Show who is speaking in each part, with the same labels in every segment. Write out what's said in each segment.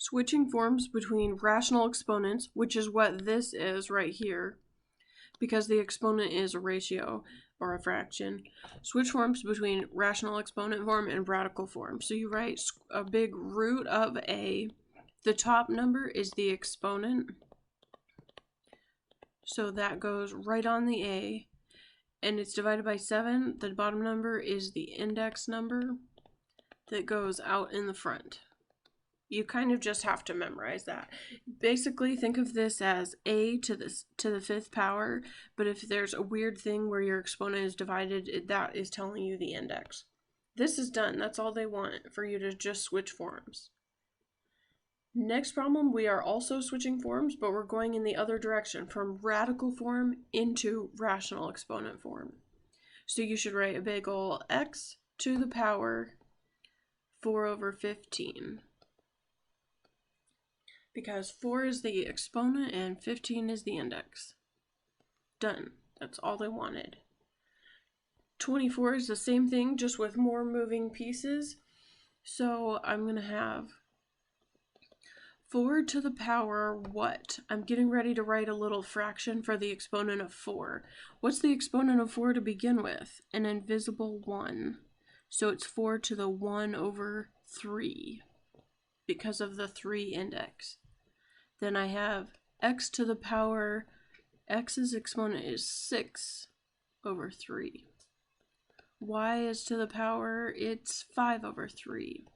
Speaker 1: Switching forms between rational exponents, which is what this is right here, because the exponent is a ratio or a fraction. Switch forms between rational exponent form and radical form. So you write a big root of a. The top number is the exponent, so that goes right on the a, and it's divided by 7. The bottom number is the index number that goes out in the front. You kind of just have to memorize that. Basically, think of this as a to the 5th power, but if there's a weird thing where your exponent is divided, that is telling you the index. This is done. That's all they want, for you to just switch forms. Next problem, we are also switching forms, but we're going in the other direction, from radical form into rational exponent form. So you should write a big ol' x to the power 4 over 15. Because 4 is the exponent and 15 is the index. Done. That's all they wanted. 24 is the same thing, just with more moving pieces. So I'm going to have 4 to the power what? I'm getting ready to write a little fraction for the exponent of 4. What's the exponent of 4 to begin with? An invisible 1. So it's 4 to the 1 over 3 because of the 3 index. Then I have x to the power, x's exponent is 6 over 3. Y is to the power, it's 5 over 3.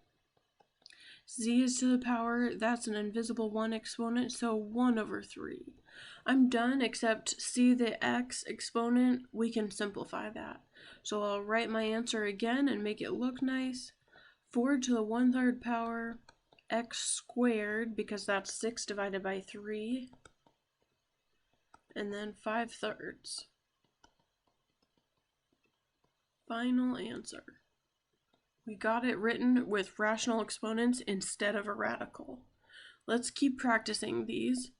Speaker 1: Z is to the power, that's an invisible 1 exponent, so 1 over 3. I'm done, except see the x exponent, we can simplify that. So I'll write my answer again and make it look nice. 4 to the 1/3 power, x squared, because that's 6 divided by 3, and then 5/3. Final answer. We got it written with rational exponents instead of a radical. Let's keep practicing these.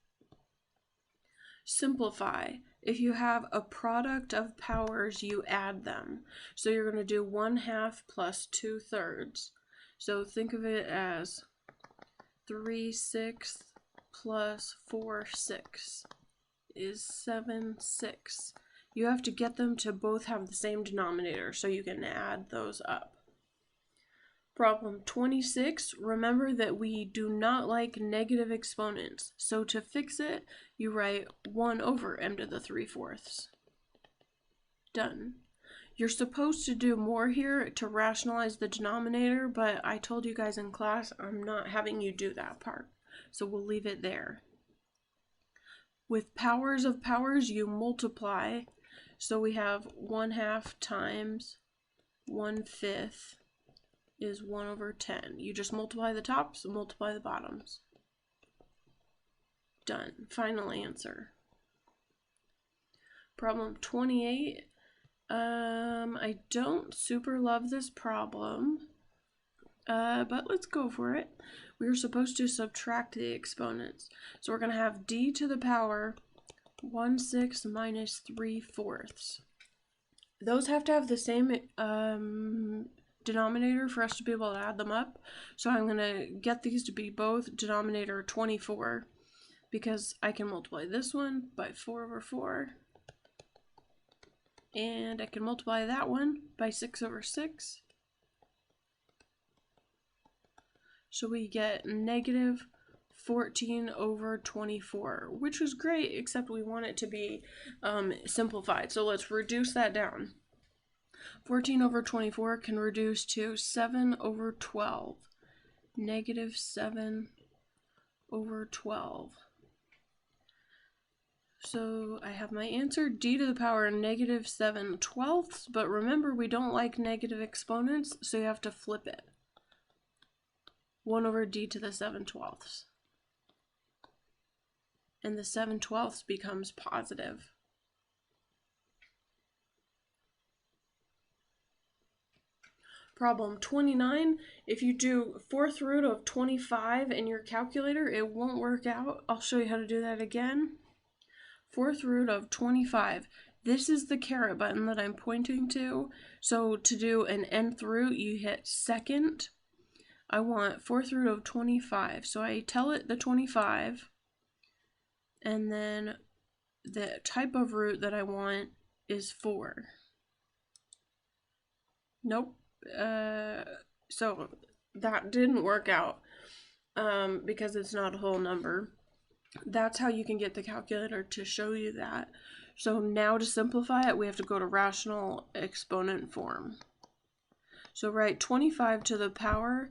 Speaker 1: Simplify. If you have a product of powers, you add them. So you're going to do 1/2 plus 2/3. So think of it as 3/6 plus 4/6 is 7/6. You have to get them to both have the same denominator so you can add those up. Problem 26, remember that we do not like negative exponents. So to fix it, you write 1 over m to the 3/4. Done. You're supposed to do more here to rationalize the denominator, but I told you guys in class I'm not having you do that part. So we'll leave it there. With powers of powers, you multiply. So we have 1/2 times 1/5 is 1 over 10. You just multiply the tops and multiply the bottoms. Done. Final answer. Problem 28. I don't super love this problem, but let's go for it. We were supposed to subtract the exponents. So we're going to have d to the power 1/6 minus 3/4. Those have to have the same denominator for us to be able to add them up. So I'm going to get these to be both denominator 24, because I can multiply this one by 4 over 4. And I can multiply that one by 6 over 6. So we get negative 14 over 24, which was great, except we want it to be simplified. So let's reduce that down. 14 over 24 can reduce to 7 over 12. Negative 7 over 12. So I have my answer, d to the power negative 7/12, but remember we don't like negative exponents, so you have to flip it. 1 over d to the 7/12. And the 7/12 becomes positive. Problem 29, if you do 4th root of 25 in your calculator, it won't work out. I'll show you how to do that again. 4th root of 25. This is the caret button that I'm pointing to. So to do an nth root, you hit second. I want 4th root of 25. So I tell it the 25, and then the type of root that I want is 4. Nope. So that didn't work out because it's not a whole number. That's how you can get the calculator to show you that. So now to simplify it, we have to go to rational exponent form. So write 25 to the power.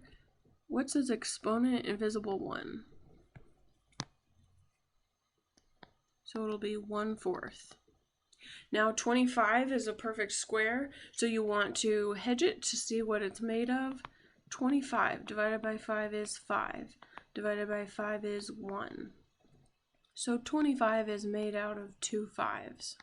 Speaker 1: What's its exponent? Invisible 1. So it'll be 1/4. Now 25 is a perfect square, so you want to hedge it to see what it's made of. 25 divided by 5 is 5. Divided by 5 is 1. So 25 is made out of 2 5s.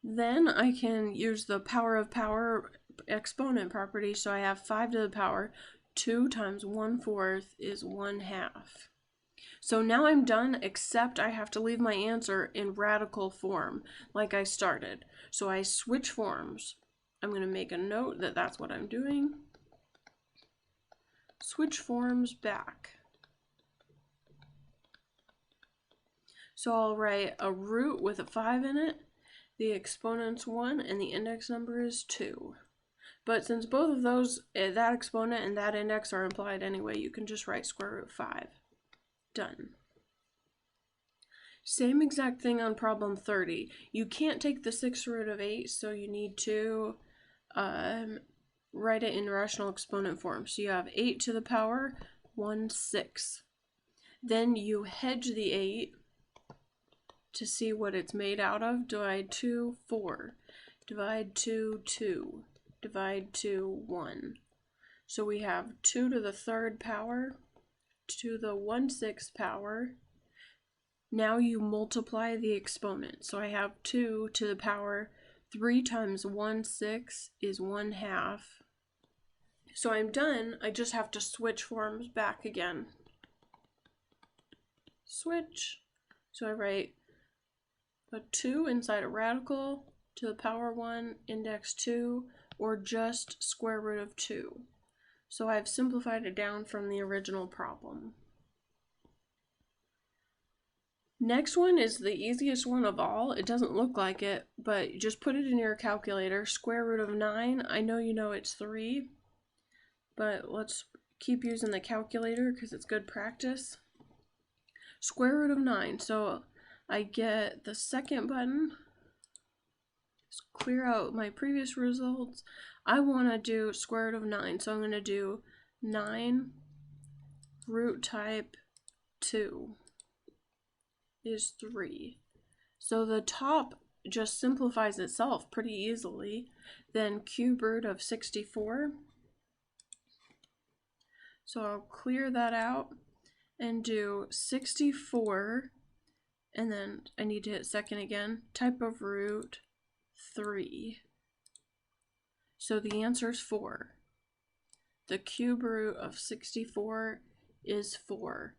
Speaker 1: Then I can use the power of power exponent property, so I have 5 to the power. 2 times 1/4 is 1/2. So now I'm done, except I have to leave my answer in radical form, like I started. So I switch forms. I'm going to make a note that that's what I'm doing. Switch forms back. So I'll write a root with a 5 in it, the exponent's 1, and the index number is 2. But since both of those, that exponent and that index are implied anyway, you can just write square root 5. Done. Same exact thing on problem 30. You can't take the 6th root of 8, so you need to write it in rational exponent form. So you have 8 to the power 1/6. Then you hedge the 8 to see what it's made out of. Divide 2, 4. Divide 2, 2. Divide 2, 1. So we have 2 to the 3rd power, to the 1/6 power. Now you multiply the exponent. So I have 2 to the power 3 times 1/6 is 1/2. So I'm done. I just have to switch forms back again. Switch. So I write a 2 inside a radical to the power 1, index 2, or just square root of 2. So I've simplified it down from the original problem. Next one is the easiest one of all. It doesn't look like it, but just put it in your calculator. Square root of 9, I know you know it's 3, but let's keep using the calculator because it's good practice. Square root of 9, so I get the second button. Let's clear out my previous results. I want to do square root of 9, so I'm going to do 9 root type 2 is 3. So the top just simplifies itself pretty easily. Then cube root of 64. So I'll clear that out and do 64, and then I need to hit second again, type of root 3. So the answer is 4. The cube root of 64 is 4.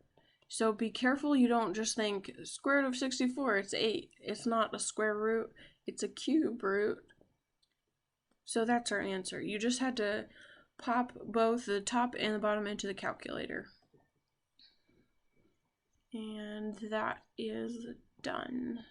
Speaker 1: So be careful you don't just think square root of 64, it's 8. It's not a square root, it's a cube root. So that's our answer. You just had to pop both the top and the bottom into the calculator. And that is done.